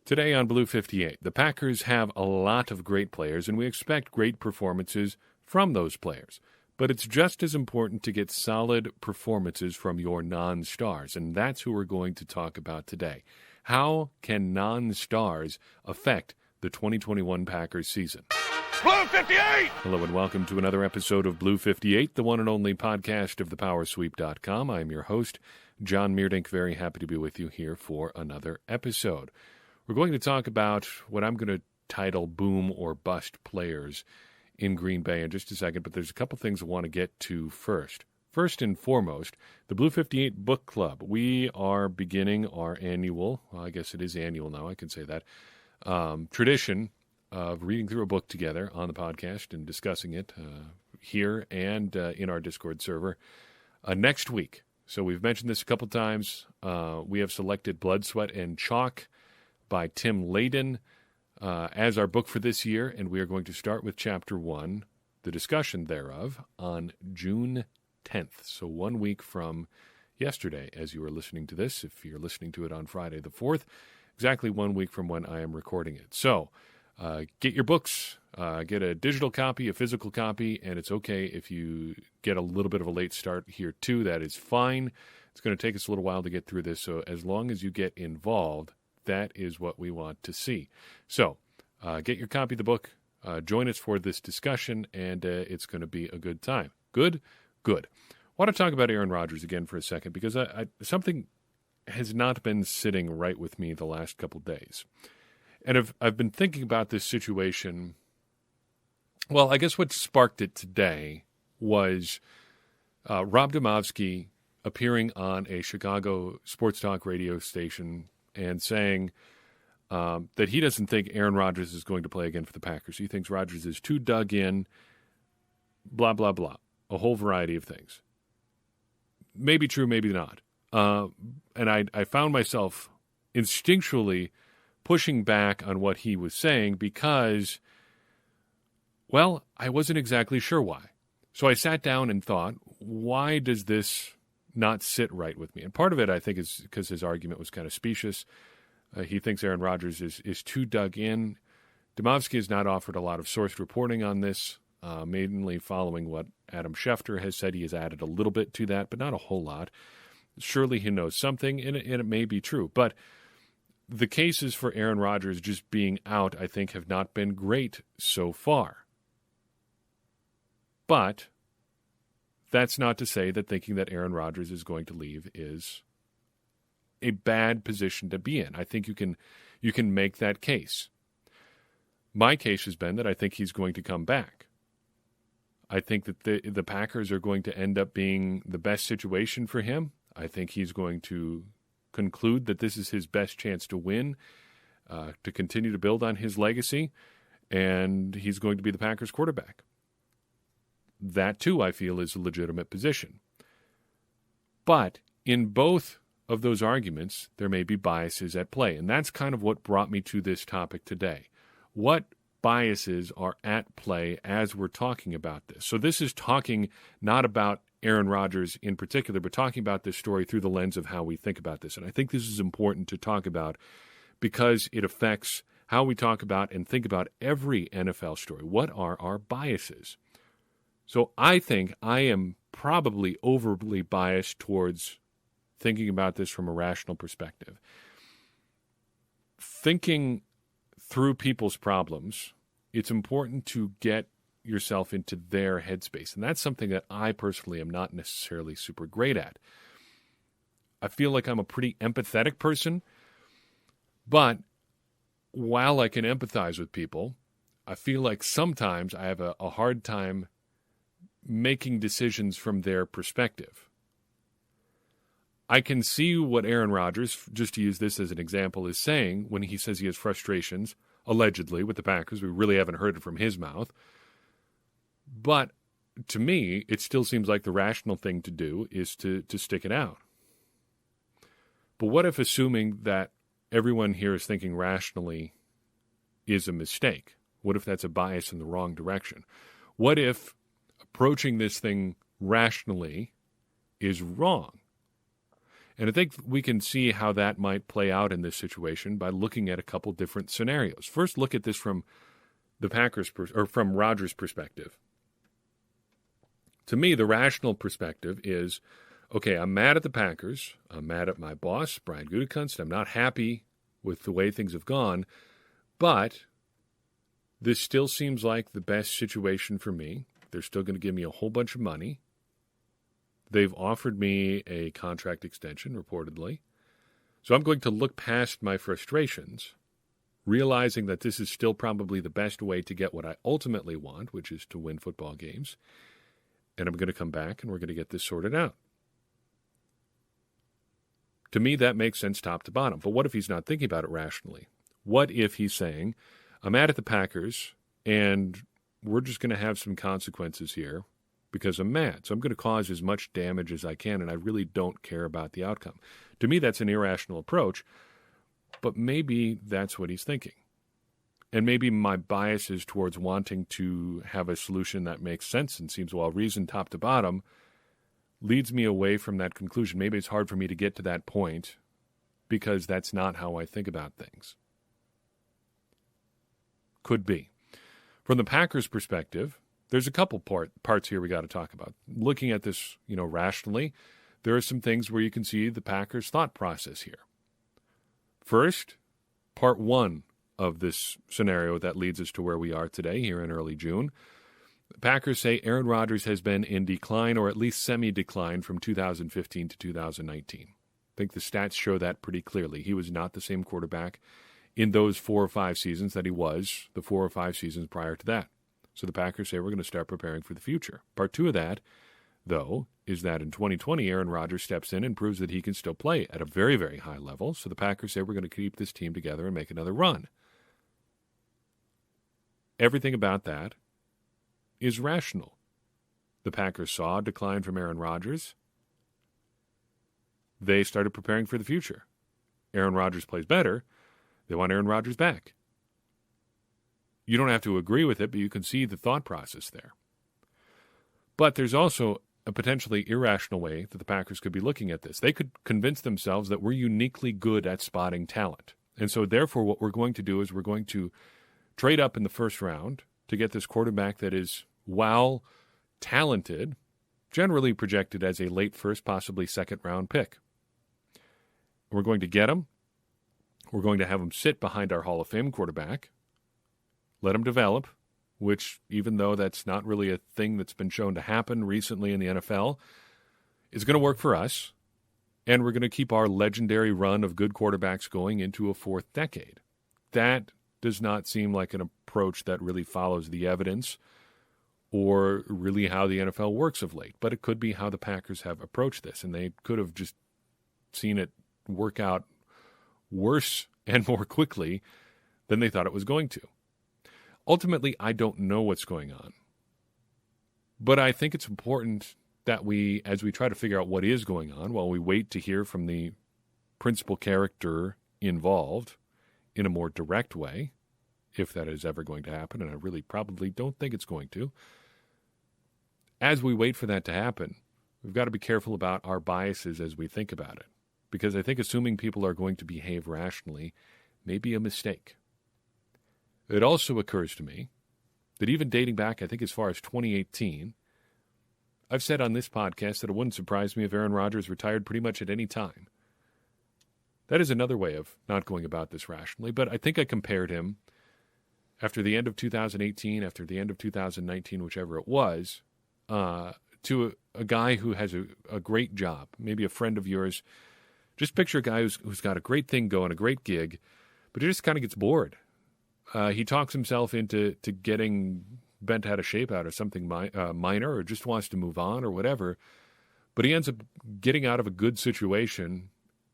Today on Blue 58, the Packers have a lot of great players, and we expect great performances from those players. But it's just as important to get solid performances from your non-stars, and that's who we're going to talk about today. How can non-stars affect the 2021 Packers season? Blue 58! Hello and welcome to another episode of Blue 58, the one and only podcast of thepowersweep.com. I'm your host, John Meerdink. Very happy to be with you here for another episode. We're going to talk about what I'm going to title boom or bust players in Green Bay in just a second, but there's a couple things I want to get to first. First and foremost, the Blue 58 Book Club. We are beginning our annual, well, I guess it is annual now, I can say that, tradition of reading through a book together on the podcast and discussing it here and in our Discord server next week. So we've mentioned this a couple times. We have selected Blood, Sweat, and Chalk by Tim Layden as our book for this year, and we are going to start with Chapter 1, the discussion thereof, on June 10th. So 1 week from yesterday, as you are listening to this, if you're listening to it on Friday the 4th, exactly 1 week from when I am recording it. So get your books, get a digital copy, a physical copy, and it's okay if you get a little bit of a late start here too. That is fine. It's going to take us a little while to get through this, so as long as you get involved, that is what we want to see. So get your copy of the book, join us for this discussion, and it's going to be a good time. Good? Good. I want to talk about Aaron Rodgers again for a second because something has not been sitting right with me the last couple days. And I've been thinking about this situation. Well, I guess what sparked it today was Rob Demovsky appearing on a Chicago sports talk radio station and saying that he doesn't think Aaron Rodgers is going to play again for the Packers. He thinks Rodgers is too dug in, blah, blah, blah, a whole variety of things. Maybe true, maybe not. And I found myself instinctually pushing back on what he was saying because, well, I wasn't exactly sure why. So I sat down and thought, why does this not sit right with me? And part of it, I think, is because his argument was kind of specious. He thinks Aaron Rodgers is too dug in. Demovsky has not offered a lot of sourced reporting on this, mainly following what Adam Schefter has said. He has added a little bit to that, but not a whole lot. Surely he knows something, and it may be true. But the cases for Aaron Rodgers just being out, I think, have not been great so far. But that's not to say that thinking that Aaron Rodgers is going to leave is a bad position to be in. I think you can make that case. My case has been that I think he's going to come back. I think that the Packers are going to end up being the best situation for him. I think he's going to conclude that this is his best chance to win, to continue to build on his legacy, and he's going to be the Packers quarterback. That, too, I feel is a legitimate position. But in both of those arguments, there may be biases at play, and that's kind of what brought me to this topic today. What biases are at play as we're talking about this? So this is talking not about Aaron Rodgers in particular, but talking about this story through the lens of how we think about this. And I think this is important to talk about because it affects how we talk about and think about every NFL story. What are our biases? So I think I am probably overly biased towards thinking about this from a rational perspective. Thinking through people's problems, it's important to get yourself into their headspace. And that's something that I personally am not necessarily super great at. I feel like I'm a pretty empathetic person, but while I can empathize with people, I feel like sometimes I have a hard time making decisions from their perspective. I can see what Aaron Rodgers, just to use this as an example, is saying when he says he has frustrations, allegedly, with the Packers. We really haven't heard it from his mouth. But to me, it still seems like the rational thing to do is to stick it out. But what if assuming that everyone here is thinking rationally is a mistake? What if that's a bias in the wrong direction? What if approaching this thing rationally is wrong? And I think we can see how that might play out in this situation by looking at a couple different scenarios. First, look at this from the from Rodgers' perspective. To me, the rational perspective is, okay, I'm mad at the Packers. I'm mad at my boss, Brian Gutekunst. I'm not happy with the way things have gone, but this still seems like the best situation for me. They're still going to give me a whole bunch of money. They've offered me a contract extension, reportedly. So I'm going to look past my frustrations, realizing that this is still probably the best way to get what I ultimately want, which is to win football games. And I'm going to come back and we're going to get this sorted out. To me, that makes sense top to bottom. But what if he's not thinking about it rationally? What if he's saying, I'm mad at the Packers and we're just going to have some consequences here because I'm mad. So I'm going to cause as much damage as I can, and I really don't care about the outcome. To me, that's an irrational approach, but maybe that's what he's thinking. And maybe my bias is towards wanting to have a solution that makes sense and seems well-reasoned top to bottom leads me away from that conclusion. Maybe it's hard for me to get to that point because that's not how I think about things. Could be. From the Packers' perspective, there's a couple parts here we got to talk about. Looking at this, rationally, there are some things where you can see the Packers' thought process here. First, part one of this scenario that leads us to where we are today, here in early June. The Packers say Aaron Rodgers has been in decline, or at least semi-decline, from 2015 to 2019. I think the stats show that pretty clearly. He was not the same quarterback in those 4 or 5 seasons that he was the 4 or 5 seasons prior to that. So the Packers say we're going to start preparing for the future. Part two of that, though, is that in 2020, Aaron Rodgers steps in and proves that he can still play at a very, very high level. So the Packers say we're going to keep this team together and make another run. Everything about that is rational. The Packers saw a decline from Aaron Rodgers. They started preparing for the future. Aaron Rodgers plays better. They want Aaron Rodgers back. You don't have to agree with it, but you can see the thought process there. But there's also a potentially irrational way that the Packers could be looking at this. They could convince themselves that we're uniquely good at spotting talent. And so therefore what we're going to do is we're going to trade up in the first round to get this quarterback that is, while talented, generally projected as a late first, possibly second round pick. We're going to get him. We're going to have him sit behind our Hall of Fame quarterback, let him develop, which, even though that's not really a thing that's been shown to happen recently in the NFL, is going to work for us, and we're going to keep our legendary run of good quarterbacks going into a fourth decade. That does not seem like an approach that really follows the evidence or really how the NFL works of late, but it could be how the Packers have approached this, and they could have just seen it work out worse and more quickly than they thought it was going to. Ultimately, I don't know what's going on. But I think it's important that we, as we try to figure out what is going on, while we wait to hear from the principal character involved in a more direct way, if that is ever going to happen, and I really probably don't think it's going to, as we wait for that to happen, we've got to be careful about our biases as we think about it. Because I think assuming people are going to behave rationally may be a mistake. It also occurs to me that even dating back, I think, as far as 2018, I've said on this podcast that it wouldn't surprise me if Aaron Rodgers retired pretty much at any time. That is another way of not going about this rationally, but I think I compared him after the end of 2018, after the end of 2019, whichever it was, to a guy who has a great job, maybe a friend of yours. Just picture a guy who's got a great thing going, a great gig, but he just kind of gets bored. He talks himself into getting bent out of shape out of something minor, or just wants to move on or whatever. But he ends up getting out of a good situation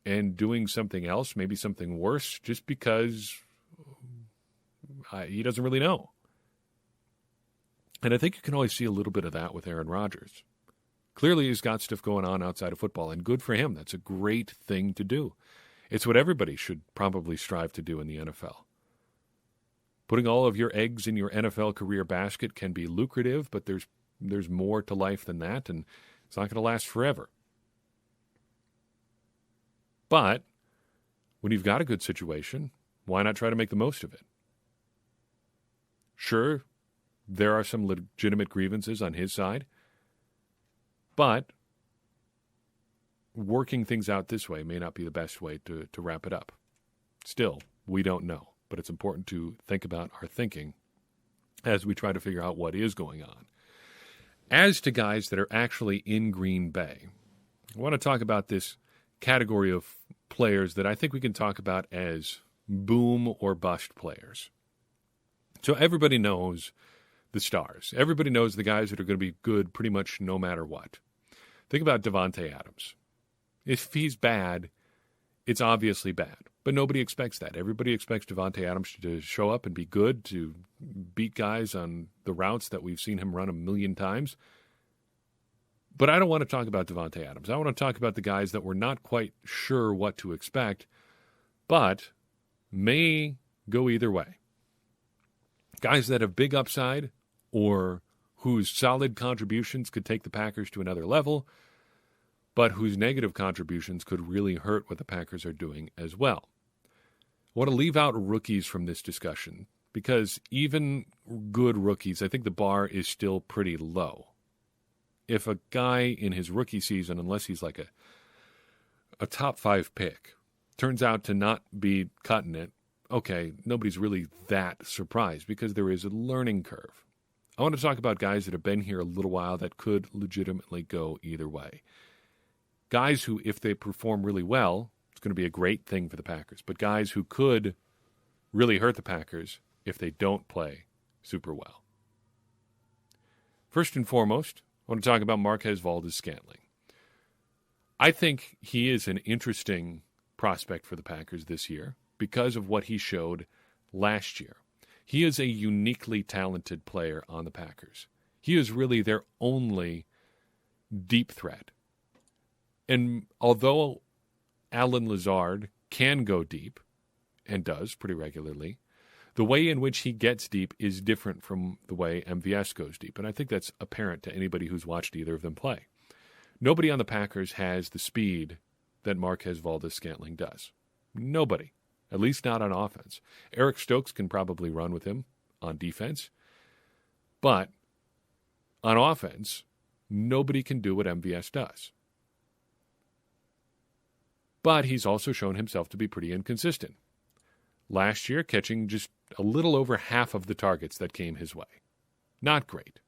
and doing something else, maybe something worse, just because he doesn't really know. And I think you can always see a little bit of that with Aaron Rodgers. Clearly, he's got stuff going on outside of football, and good for him. That's a great thing to do. It's what everybody should probably strive to do in the NFL. Putting all of your eggs in your NFL career basket can be lucrative, but there's more to life than that, and it's not going to last forever. But when you've got a good situation, why not try to make the most of it? Sure, there are some legitimate grievances on his side, but working things out this way may not be the best way to wrap it up. Still, we don't know, but it's important to think about our thinking as we try to figure out what is going on. As to guys that are actually in Green Bay, I want to talk about this category of players that I think we can talk about as boom or bust players. So everybody knows the stars. Everybody knows the guys that are going to be good pretty much no matter what. Think about Davante Adams. If he's bad, it's obviously bad. But nobody expects that. Everybody expects Davante Adams to show up and be good, to beat guys on the routes that we've seen him run a million times. But I don't want to talk about Davante Adams. I want to talk about the guys that we're not quite sure what to expect, but may go either way. Guys that have big upside or whose solid contributions could take the Packers to another level, but whose negative contributions could really hurt what the Packers are doing as well. I want to leave out rookies from this discussion because even good rookies, I think the bar is still pretty low. If a guy in his rookie season, unless he's like a top 5 pick, turns out to not be cutting it, okay, nobody's really that surprised because there is a learning curve. I want to talk about guys that have been here a little while that could legitimately go either way. Guys who, if they perform really well, it's going to be a great thing for the Packers. But guys who could really hurt the Packers if they don't play super well. First and foremost, I want to talk about Marquez Valdez Scantling. I think he is an interesting prospect for the Packers this year because of what he showed last year. He is a uniquely talented player on the Packers. He is really their only deep threat. And although Allen Lazard can go deep, and does pretty regularly, the way in which he gets deep is different from the way MVS goes deep. And I think that's apparent to anybody who's watched either of them play. Nobody on the Packers has the speed that Marquez Valdez Scantling does. Nobody. At least not on offense. Eric Stokes can probably run with him on defense. But on offense, nobody can do what MVS does. But he's also shown himself to be pretty inconsistent. Last year, catching just a little over half of the targets that came his way. Not great.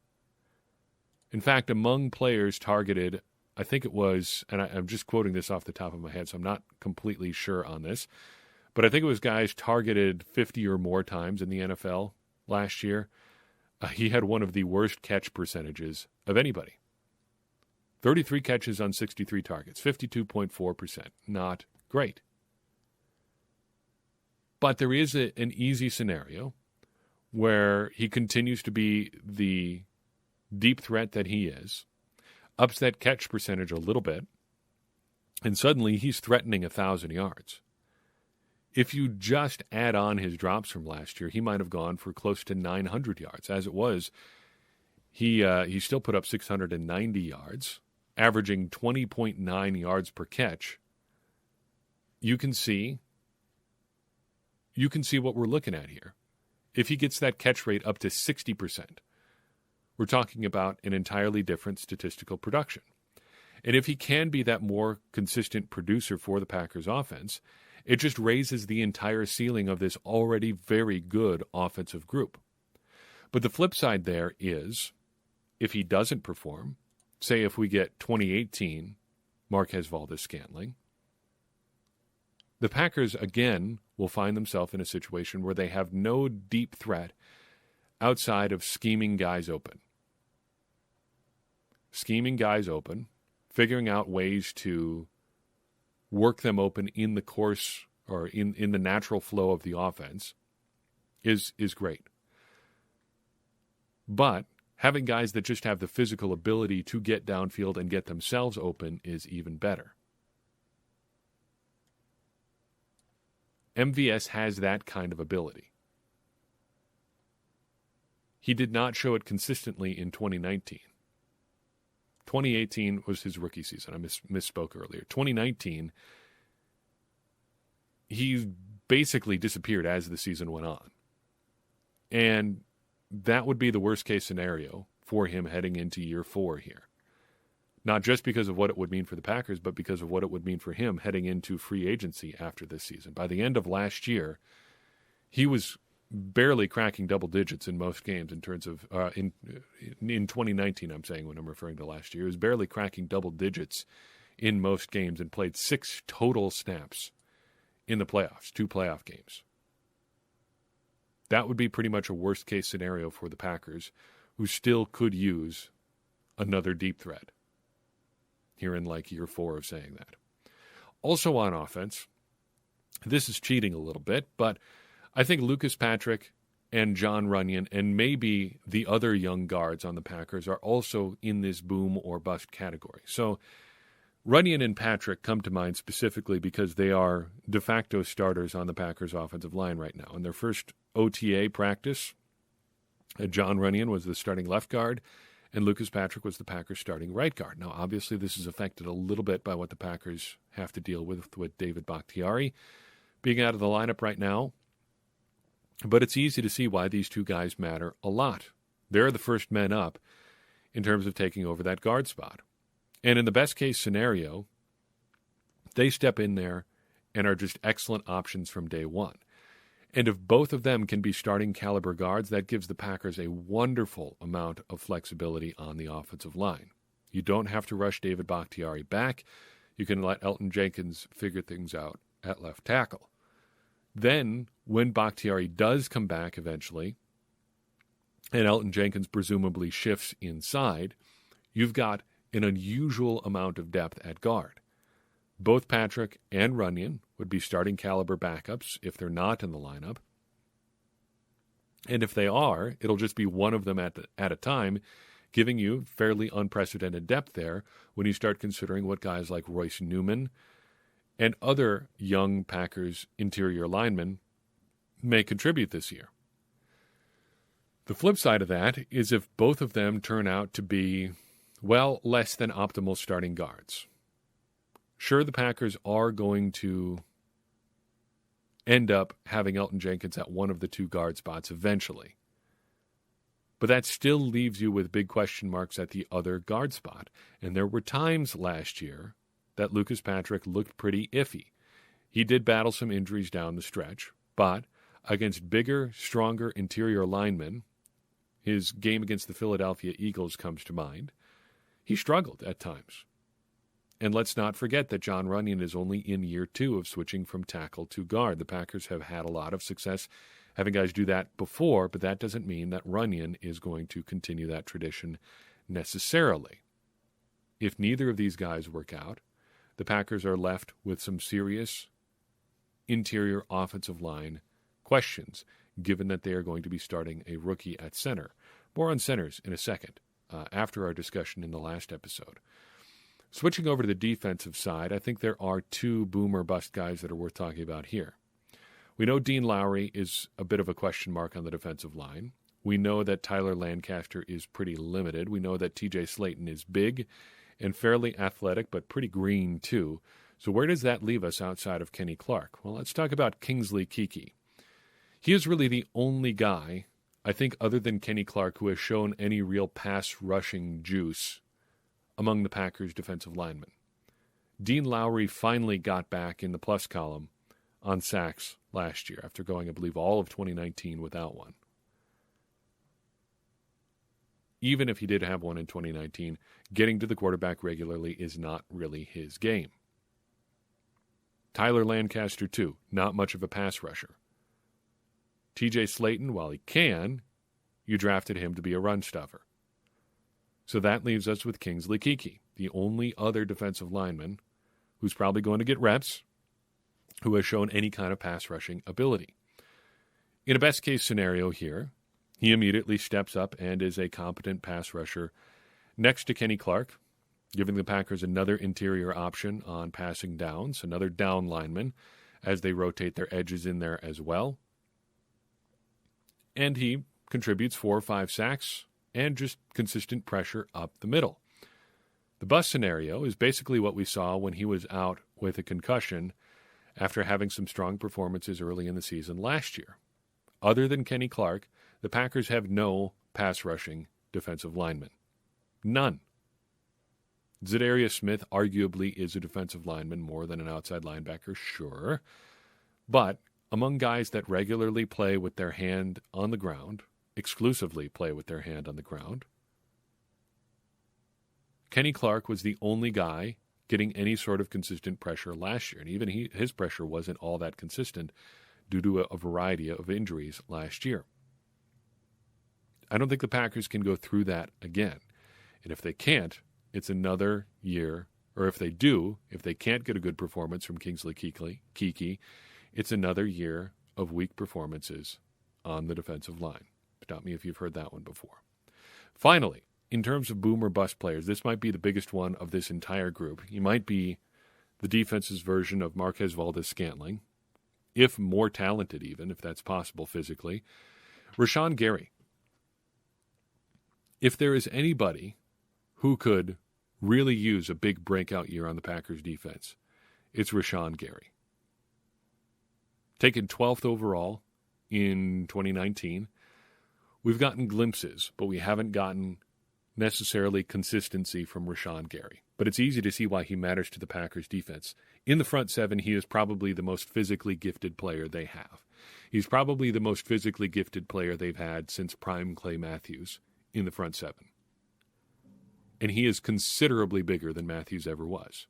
In fact, among players targeted, I think it was, and I'm just quoting this off the top of my head, so I'm not completely sure on this, but I think it was guys targeted 50 or more times in the NFL last year. He had one of the worst catch percentages of anybody. 33 catches on 63 targets, 52.4%. Not great. But there is an easy scenario where he continues to be the deep threat that he is, ups that catch percentage a little bit, and suddenly he's threatening 1,000 yards. If you just add on his drops from last year, he might have gone for close to 900 yards. As it was, he still put up 690 yards, averaging 20.9 yards per catch. You can see what we're looking at here. If he gets that catch rate up to 60%, we're talking about an entirely different statistical production. And if he can be that more consistent producer for the Packers offense, it just raises the entire ceiling of this already very good offensive group. But the flip side there is, if he doesn't perform, say if we get 2018 Marquez Valdez Scantling, the Packers again will find themselves in a situation where they have no deep threat outside of scheming guys open. Scheming guys open, figuring out ways to work them open in the course or in the natural flow of the offense is great. But having guys that just have the physical ability to get downfield and get themselves open is even better. MVS has that kind of ability. He did not show it consistently in 2019. 2018 was his rookie season. I misspoke earlier. 2019, he basically disappeared as the season went on. And that would be the worst-case scenario for him heading into year 4 here. Not just because of what it would mean for the Packers, but because of what it would mean for him heading into free agency after this season. By the end of last year, he was barely cracking double digits in most games in terms of in 2019, I'm saying, when I'm referring to last year. He was barely cracking double digits in most games and played 6 total snaps in the playoffs, 2 playoff games. That would be pretty much a worst-case scenario for the Packers, who still could use another deep threat here in like year 4 of saying that. Also on offense, this is cheating a little bit, but I think Lucas Patrick and John Runyon and maybe the other young guards on the Packers are also in this boom or bust category. So Runyon and Patrick come to mind specifically because they are de facto starters on the Packers offensive line right now. In their first OTA practice, John Runyon was the starting left guard, and Lucas Patrick was the Packers' starting right guard. Now, obviously, this is affected a little bit by what the Packers have to deal with David Bakhtiari being out of the lineup right now. But it's easy to see why these two guys matter a lot. They're the first men up in terms of taking over that guard spot. And in the best-case scenario, they step in there and are just excellent options from day one. And if both of them can be starting caliber guards, that gives the Packers a wonderful amount of flexibility on the offensive line. You don't have to rush David Bakhtiari back. You can let Elgton Jenkins figure things out at left tackle. Then, when Bakhtiari does come back eventually, and Elgton Jenkins presumably shifts inside, you've got an unusual amount of depth at guard. Both Patrick and Runyon would be starting caliber backups if they're not in the lineup. And if they are, it'll just be one of them at a time, giving you fairly unprecedented depth there when you start considering what guys like Royce Newman and other young Packers interior linemen may contribute this year. The flip side of that is if both of them turn out to be, well, less than optimal starting guards. Sure, the Packers are going to end up having Elgton Jenkins at one of the 2 guard spots eventually. But that still leaves you with big question marks at the other guard spot. And there were times last year that Lucas Patrick looked pretty iffy. He did battle some injuries down the stretch, but against bigger, stronger interior linemen, his game against the Philadelphia Eagles comes to mind, he struggled at times. And let's not forget that John Runyon is only in year 2 of switching from tackle to guard. The Packers have had a lot of success having guys do that before, but that doesn't mean that Runyon is going to continue that tradition necessarily. If neither of these guys work out, the Packers are left with some serious interior offensive line questions, given that they are going to be starting a rookie at center. More on centers in a second, after our discussion in the last episode. Switching over to the defensive side, I think there are 2 boom or bust guys that are worth talking about here. We know Dean Lowry is a bit of a question mark on the defensive line. We know that Tyler Lancaster is pretty limited. We know that TJ Slaton is big and fairly athletic, but pretty green too. So where does that leave us outside of Kenny Clark? Well, let's talk about Kingsley Kiki. He is really the only guy, I think, other than Kenny Clark, who has shown any real pass rushing juice among the Packers' defensive linemen. Dean Lowry finally got back in the plus column on sacks last year after going, I believe, all of 2019 without one. Even if he did have one in 2019, getting to the quarterback regularly is not really his game. Tyler Lancaster, too, not much of a pass rusher. TJ Slaton, while he can, you drafted him to be a run stuffer. So that leaves us with Kingsley Kiki, the only other defensive lineman who's probably going to get reps, who has shown any kind of pass rushing ability. In a best-case scenario here, he immediately steps up and is a competent pass rusher next to Kenny Clark, giving the Packers another interior option on passing downs, another down lineman, as they rotate their edges in there as well. And he contributes 4 or 5 sacks and just consistent pressure up the middle. The bust scenario is basically what we saw when he was out with a concussion after having some strong performances early in the season last year. Other than Kenny Clark, the Packers have no pass-rushing defensive linemen. None. Zadarius Smith arguably is a defensive lineman more than an outside linebacker, sure. But among guys that regularly play with their hand on the ground, exclusively play with their hand on the ground, Kenny Clark was the only guy getting any sort of consistent pressure last year. And even his pressure wasn't all that consistent due to a variety of injuries last year. I don't think the Packers can go through that again. And if they can't, it's another year, or if they do, if they can't get a good performance from Kingsley Kiki, it's another year of weak performances on the defensive line. Stop me if you've heard that one before. Finally, in terms of boom or bust players, this might be the biggest one of this entire group. He might be the defense's version of Marquez, Valdez, Scantling, if more talented even, if that's possible physically. Rashaan Gary. If there is anybody who could really use a big breakout year on the Packers defense, it's Rashaan Gary. Taken 12th overall in 2019, we've gotten glimpses, but we haven't gotten necessarily consistency from Rashaan Gary. But it's easy to see why he matters to the Packers defense. In the front seven, he is probably the most physically gifted player they have. He's probably the most physically gifted player they've had since prime Clay Matthews in the front seven. And he is considerably bigger than Matthews ever was.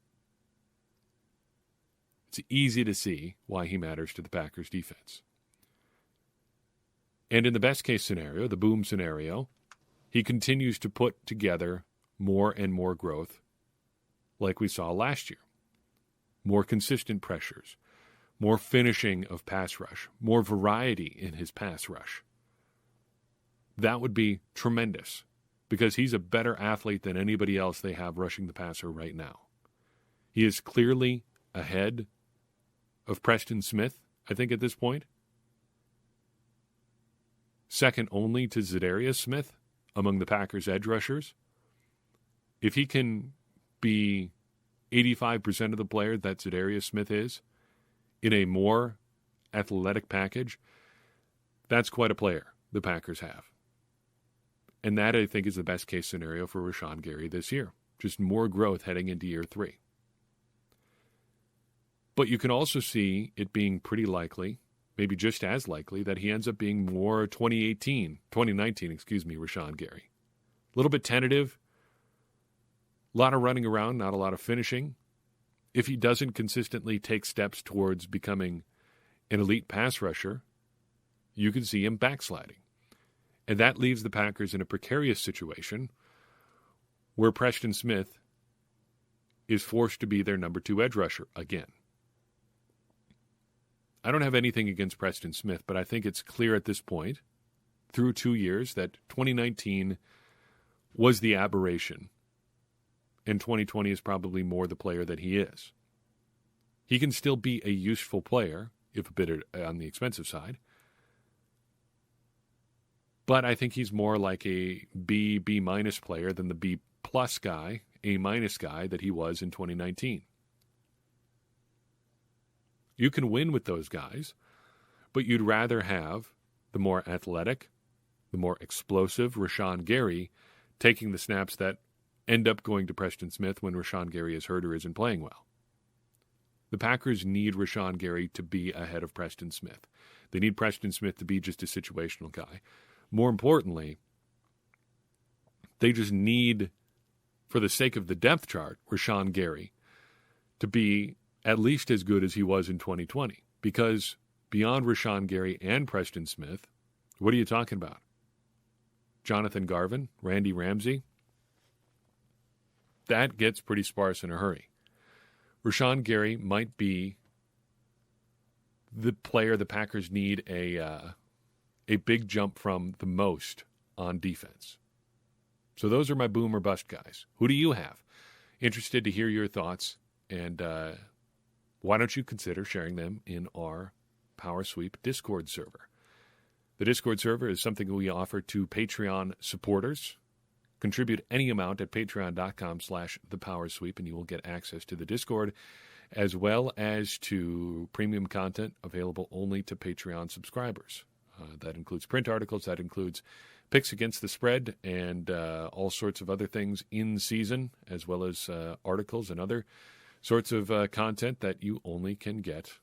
It's easy to see why he matters to the Packers defense. And in the best case scenario, the boom scenario, he continues to put together more and more growth like we saw last year. More consistent pressures, more finishing of pass rush, more variety in his pass rush. That would be tremendous because he's a better athlete than anybody else they have rushing the passer right now. He is clearly ahead of Preston Smith, I think, at this point. Second only to Zadarius Smith among the Packers' edge rushers. If he can be 85% of the player that Zadarius Smith is in a more athletic package, that's quite a player the Packers have. And that, I think, is the best case scenario for Rashaan Gary this year. Just more growth heading into year 3. But you can also see it being pretty likely, maybe just as likely, that he ends up being more 2019, Rashaan Gary. A little bit tentative, a lot of running around, not a lot of finishing. If he doesn't consistently take steps towards becoming an elite pass rusher, you can see him backsliding. And that leaves the Packers in a precarious situation where Preston Smith is forced to be their number 2 edge rusher again. I don't have anything against Preston Smith, but I think it's clear at this point, through 2 years, that 2019 was the aberration, and 2020 is probably more the player that he is. He can still be a useful player, if a bit on the expensive side, but I think he's more like a B minus player than the B plus guy, A minus guy that he was in 2019. You can win with those guys, but you'd rather have the more athletic, the more explosive Rashaan Gary taking the snaps that end up going to Preston Smith when Rashaan Gary is hurt or isn't playing well. The Packers need Rashaan Gary to be ahead of Preston Smith. They need Preston Smith to be just a situational guy. More importantly, they just need, for the sake of the depth chart, Rashaan Gary to be at least as good as he was in 2020. Because beyond Rashaan Gary and Preston Smith, what are you talking about? Jonathan Garvin, Randy Ramsey? That gets pretty sparse in a hurry. Rashaan Gary might be the player the Packers need a big jump from the most on defense. So those are my boom or bust guys. Who do you have? Interested to hear your thoughts, and why don't you consider sharing them in our Power Sweep Discord server? The Discord server is something we offer to Patreon supporters. Contribute any amount at patreon.com/thepowersweep, and you will get access to the Discord as well as to premium content available only to Patreon subscribers. That includes print articles, that includes picks against the spread, and all sorts of other things in season, as well as articles and other sorts of content that you only can get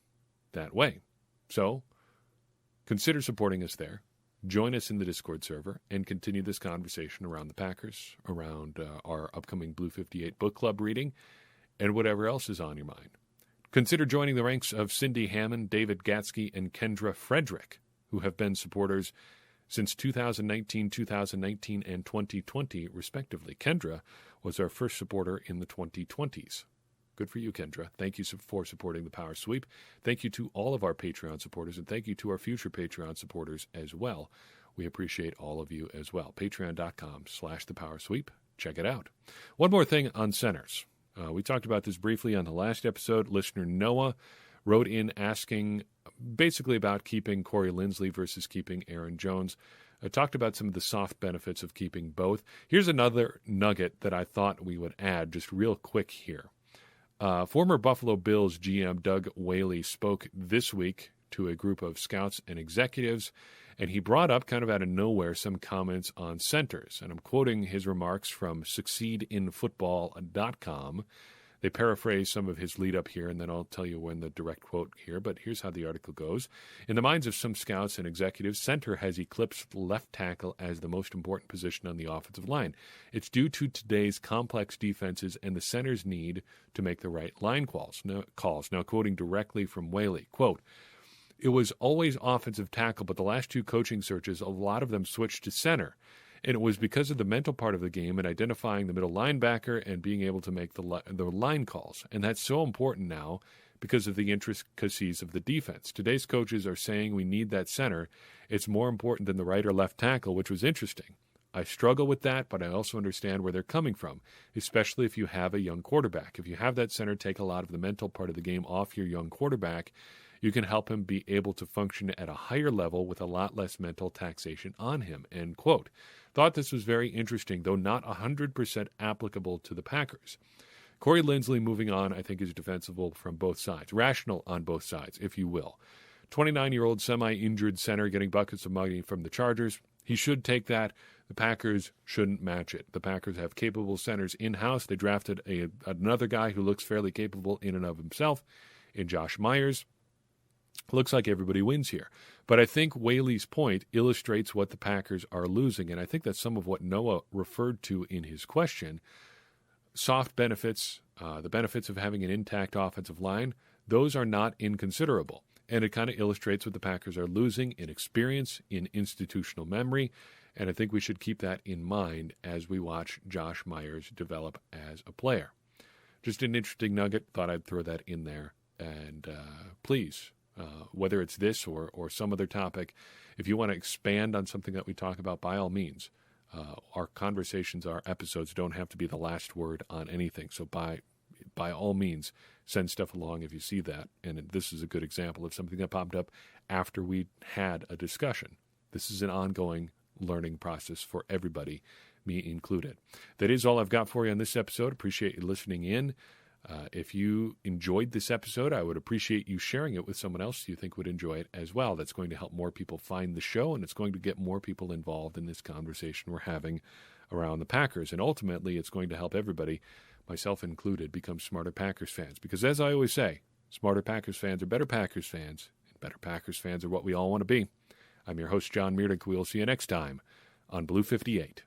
that way. So consider supporting us there. Join us in the Discord server and continue this conversation around the Packers, around our upcoming Blue 58 book club reading, and whatever else is on your mind. Consider joining the ranks of Cindy Hammond, David Gatsky, and Kendra Frederick, who have been supporters since 2019, 2019, and 2020, respectively. Kendra was our first supporter in the 2020s. Good for you, Kendra. Thank you for supporting the Power Sweep. Thank you to all of our Patreon supporters, and thank you to our future Patreon supporters as well. We appreciate all of you as well. Patreon.com/thepowersweep. Check it out. One more thing on centers. We talked about this briefly on the last episode. Listener Noah wrote in asking basically about keeping Corey Linsley versus keeping Aaron Jones. I talked about some of the soft benefits of keeping both. Here's another nugget that I thought we would add just real quick here. Former Buffalo Bills GM Doug Whaley spoke this week to a group of scouts and executives, and he brought up kind of out of nowhere some comments on centers. And I'm quoting his remarks from succeedinfootball.com. They paraphrase some of his lead-up here, and then I'll tell you when the direct quote here, but here's how the article goes. In the minds of some scouts and executives, center has eclipsed left tackle as the most important position on the offensive line. It's due to today's complex defenses and the center's need to make the right line calls. Now quoting directly from Whaley, quote, "It was always offensive tackle, but the last two coaching searches, a lot of them switched to center. And it was because of the mental part of the game and identifying the middle linebacker and being able to make the line calls. And that's so important now because of the intricacies of the defense. Today's coaches are saying we need that center. It's more important than the right or left tackle," which was interesting. I struggle with that, but I also understand where they're coming from, especially if you have a young quarterback. If you have that center take a lot of the mental part of the game off your young quarterback, you can help him be able to function at a higher level with a lot less mental taxation on him, end quote. Thought this was very interesting, though not 100% applicable to the Packers. Corey Linsley moving on, I think, is defensible from both sides. Rational on both sides, if you will. 29-year-old semi-injured center getting buckets of money from the Chargers. He should take that. The Packers shouldn't match it. The Packers have capable centers in-house. They drafted another guy who looks fairly capable in and of himself in Josh Myers. Looks like everybody wins here. But I think Whaley's point illustrates what the Packers are losing, and I think that's some of what Noah referred to in his question. Soft benefits, the benefits of having an intact offensive line, those are not inconsiderable. And it kind of illustrates what the Packers are losing in experience, in institutional memory, and I think we should keep that in mind as we watch Josh Myers develop as a player. Just an interesting nugget. Thought I'd throw that in there. And please, whether it's this or some other topic, if you want to expand on something that we talk about, by all means. Our conversations, our episodes don't have to be the last word on anything. So by all means, send stuff along if you see that. And this is a good example of something that popped up after we had a discussion. This is an ongoing learning process for everybody, me included. That is all I've got for you on this episode. Appreciate you listening in. If you enjoyed this episode, I would appreciate you sharing it with someone else you think would enjoy it as well. That's going to help more people find the show, and it's going to get more people involved in this conversation we're having around the Packers. And ultimately, it's going to help everybody, myself included, become smarter Packers fans. Because as I always say, smarter Packers fans are better Packers fans, and better Packers fans are what we all want to be. I'm your host, John Meerdick. We'll see you next time on Blue 58.